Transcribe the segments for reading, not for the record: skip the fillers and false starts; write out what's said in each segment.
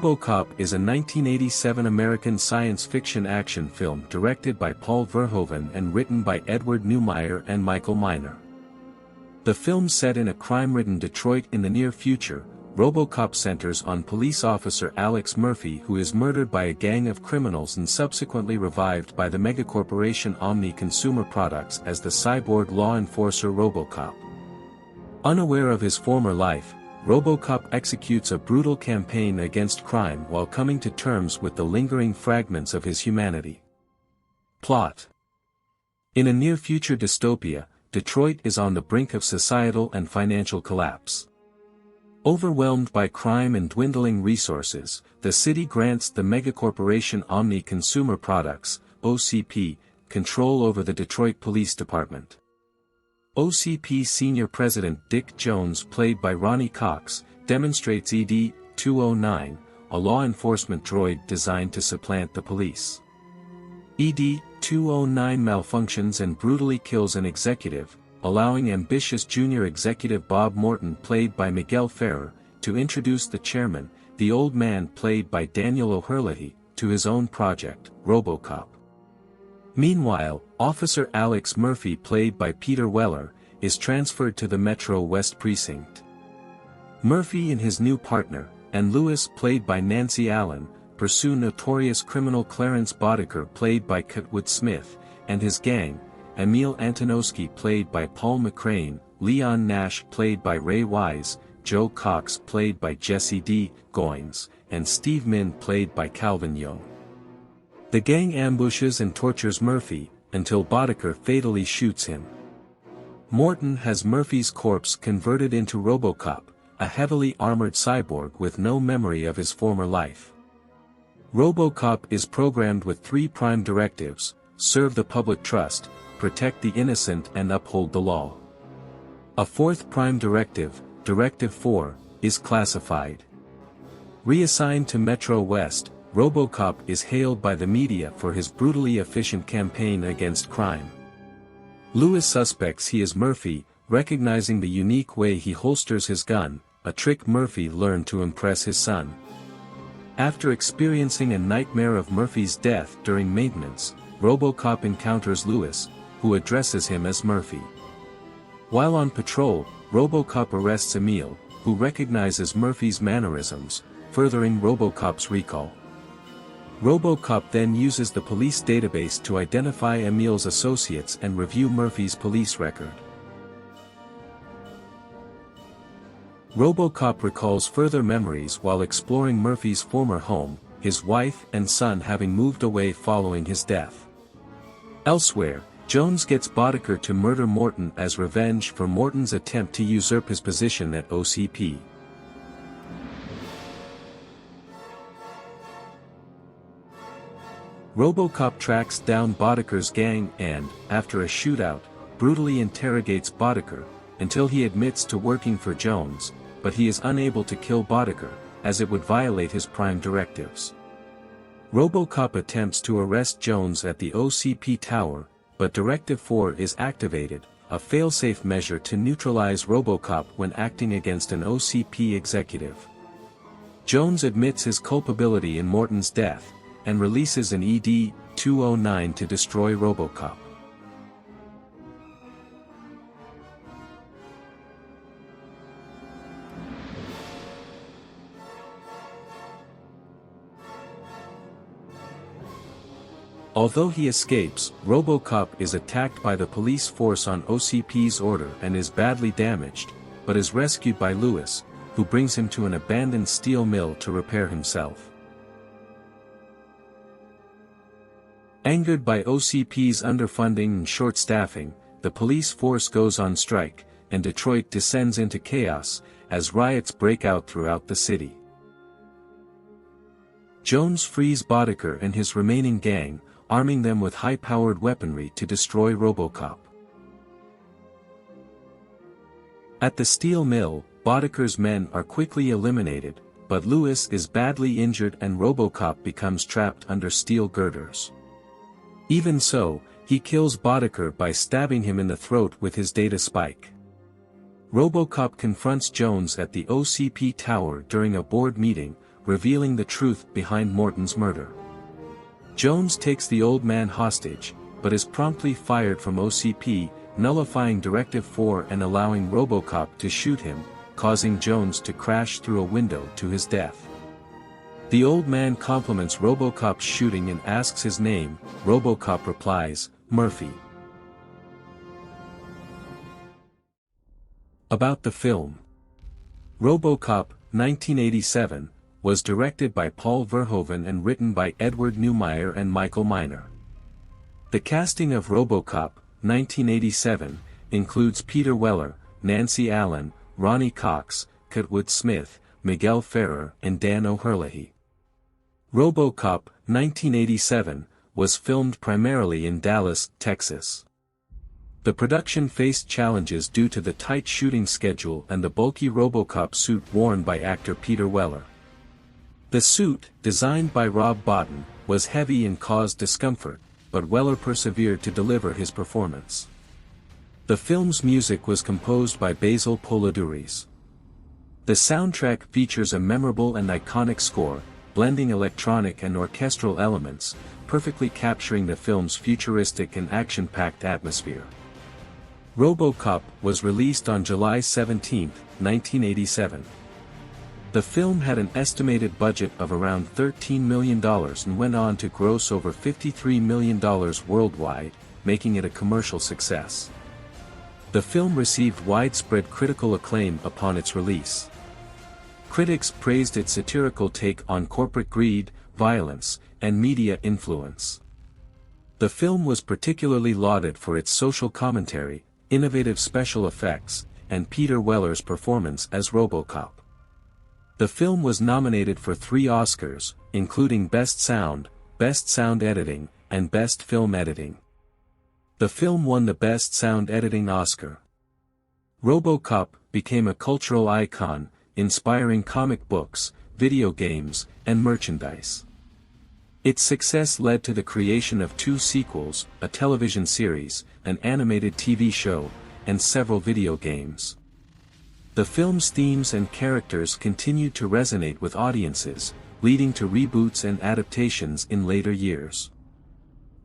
RoboCop is a 1987 American science fiction action film directed by Paul Verhoeven and written by Edward Neumeier and Michael Miner. The film, set in a crime-ridden Detroit in the near future, RoboCop centers on police officer Alex Murphy, who is murdered by a gang of criminals and subsequently revived by the megacorporation Omni Consumer Products as the cyborg law enforcer RoboCop. Unaware of his former life, RoboCop executes a brutal campaign against crime while coming to terms with the lingering fragments of his humanity. Plot: in a near-future dystopia, Detroit is on the brink of societal and financial collapse. Overwhelmed by crime and dwindling resources, the city grants the megacorporation Omni Consumer Products, OCP, control over the Detroit Police Department. OCP Senior President Dick Jones, played by Ronnie Cox, demonstrates ED-209, a law enforcement droid designed to supplant the police. ED-209 malfunctions and brutally kills an executive, allowing ambitious junior executive Bob Morton, played by Miguel Ferrer, to introduce the chairman, the old man played by Daniel O'Herlihy, to his own project, RoboCop. Meanwhile, Officer Alex Murphy, played by Peter Weller, is transferred to the Metro West Precinct. Murphy and his new partner, and Lewis, played by Nancy Allen, pursue notorious criminal Clarence Boddicker, played by Kurtwood Smith, and his gang, Emil Antonowski, played by Paul McCrane, Leon Nash, played by Ray Wise, Joe Cox, played by Jesse D. Goins, and Steve Min, played by Calvin Young. The gang ambushes and tortures Murphy, until Boddicker fatally shoots him. Morton has Murphy's corpse converted into RoboCop, a heavily armored cyborg with no memory of his former life. RoboCop is programmed with three prime directives: serve the public trust, protect the innocent, and uphold the law. A fourth prime directive, Directive 4, is classified. Reassigned to Metro West, RoboCop is hailed by the media for his brutally efficient campaign against crime. Lewis suspects he is Murphy, recognizing the unique way he holsters his gun, a trick Murphy learned to impress his son. After experiencing a nightmare of Murphy's death during maintenance, RoboCop encounters Lewis, who addresses him as Murphy. While on patrol, RoboCop arrests Emil, who recognizes Murphy's mannerisms, furthering RoboCop's recall. RoboCop then uses the police database to identify Emil's associates and review Murphy's police record. RoboCop recalls further memories while exploring Murphy's former home, his wife and son having moved away following his death. Elsewhere, Jones gets Boddicker to murder Morton as revenge for Morton's attempt to usurp his position at OCP. RoboCop tracks down Boddicker's gang and, after a shootout, brutally interrogates Boddicker, until he admits to working for Jones, but he is unable to kill Boddicker, as it would violate his prime directives. RoboCop attempts to arrest Jones at the OCP tower, but Directive 4 is activated, a failsafe measure to neutralize RoboCop when acting against an OCP executive. Jones admits his culpability in Morton's death, and releases an ED-209 to destroy RoboCop. Although he escapes, RoboCop is attacked by the police force on OCP's order and is badly damaged, but is rescued by Lewis, who brings him to an abandoned steel mill to repair himself. Angered by OCP's underfunding and short staffing, the police force goes on strike, and Detroit descends into chaos, as riots break out throughout the city. Jones frees Boddicker and his remaining gang, arming them with high-powered weaponry to destroy RoboCop. At the steel mill, Boddicker's men are quickly eliminated, but Lewis is badly injured and RoboCop becomes trapped under steel girders. Even so, he kills Boddicker by stabbing him in the throat with his data spike. RoboCop confronts Jones at the OCP tower during a board meeting, revealing the truth behind Morton's murder. Jones takes the old man hostage, but is promptly fired from OCP, nullifying Directive 4 and allowing RoboCop to shoot him, causing Jones to crash through a window to his death. The old man compliments RoboCop's shooting and asks his name. RoboCop replies, "Murphy." About the film. RoboCop, 1987, was directed by Paul Verhoeven and written by Edward Neumeier and Michael Miner. The casting of RoboCop, 1987, includes Peter Weller, Nancy Allen, Ronnie Cox, Kurtwood Smith, Miguel Ferrer and Dan O'Herlihy. RoboCop, 1987, was filmed primarily in Dallas, Texas. The production faced challenges due to the tight shooting schedule and the bulky RoboCop suit worn by actor Peter Weller. The suit, designed by Rob Bottin, was heavy and caused discomfort, but Weller persevered to deliver his performance. The film's music was composed by Basil Poledouris. The soundtrack features a memorable and iconic score, blending electronic and orchestral elements, perfectly capturing the film's futuristic and action-packed atmosphere. RoboCop was released on July 17, 1987. The film had an estimated budget of around $13 million and went on to gross over $53 million worldwide, making it a commercial success. The film received widespread critical acclaim upon its release. Critics praised its satirical take on corporate greed, violence, and media influence. The film was particularly lauded for its social commentary, innovative special effects, and Peter Weller's performance as RoboCop. The film was nominated for 3 Oscars, including Best Sound Editing, and Best Film Editing. The film won the Best Sound Editing Oscar. RoboCop became a cultural icon, inspiring comic books, video games, and merchandise. Its success led to the creation of 2 sequels, a television series, an animated TV show, and several video games. The film's themes and characters continued to resonate with audiences, leading to reboots and adaptations in later years.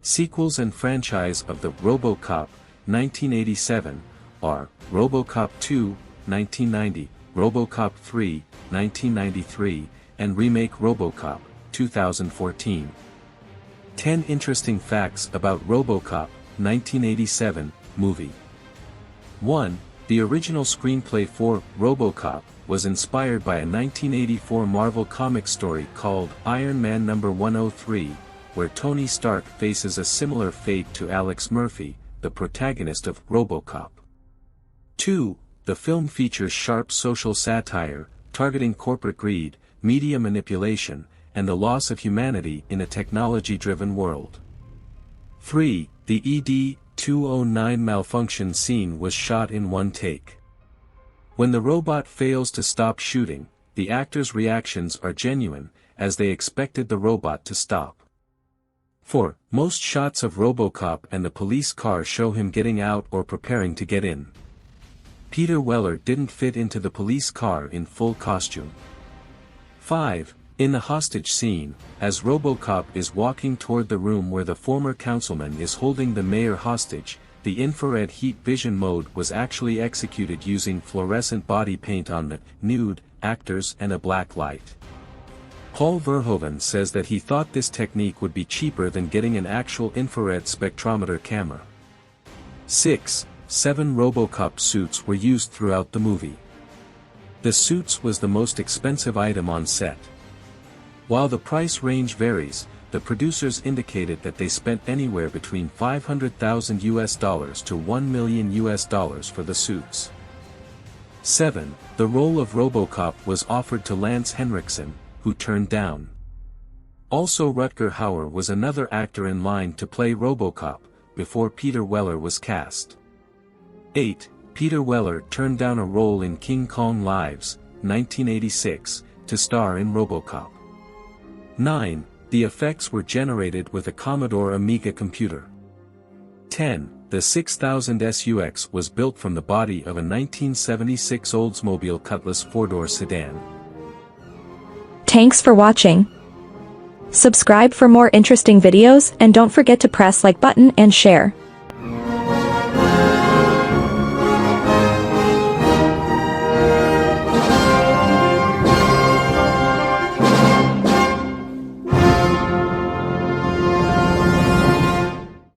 Sequels and franchise of the RoboCop, 1987, are RoboCop 2, 1990, RoboCop 3, 1993, and remake RoboCop, 2014. 10 interesting facts about RoboCop, 1987, movie. 1. The original screenplay for RoboCop was inspired by a 1984 Marvel comic story called Iron Man No. 103, where Tony Stark faces a similar fate to Alex Murphy, the protagonist of RoboCop. 2. The film features sharp social satire, targeting corporate greed, media manipulation, and the loss of humanity in a technology-driven world. 3. The ED-209 malfunction scene was shot in one take. When the robot fails to stop shooting, the actors' reactions are genuine, as they expected the robot to stop. 4. Most shots of RoboCop and the police car show him getting out or preparing to get in. Peter Weller didn't fit into the police car in full costume. 5. In the hostage scene, as RoboCop is walking toward the room where the former councilman is holding the mayor hostage, the infrared heat vision mode was actually executed using fluorescent body paint on the nude actors and a black light. Paul Verhoeven says that he thought this technique would be cheaper than getting an actual infrared spectrometer camera. 6. 7 RoboCop suits were used throughout the movie. The suits was the most expensive item on set. While the price range varies, the producers indicated that they spent anywhere between $500,000 to $1 million for the suits. 7. The role of RoboCop was offered to Lance Henriksen, who turned down. Also Rutger Hauer was another actor in line to play RoboCop, before Peter Weller was cast. 8. Peter Weller turned down a role in King Kong Lives, 1986, to star in RoboCop. 9. The effects were generated with a Commodore Amiga computer. 10. The 6000 SUX was built from the body of a 1976 Oldsmobile Cutlass 4-door sedan. Thanks for watching. Subscribe for more interesting videos and don't forget to press like button and share.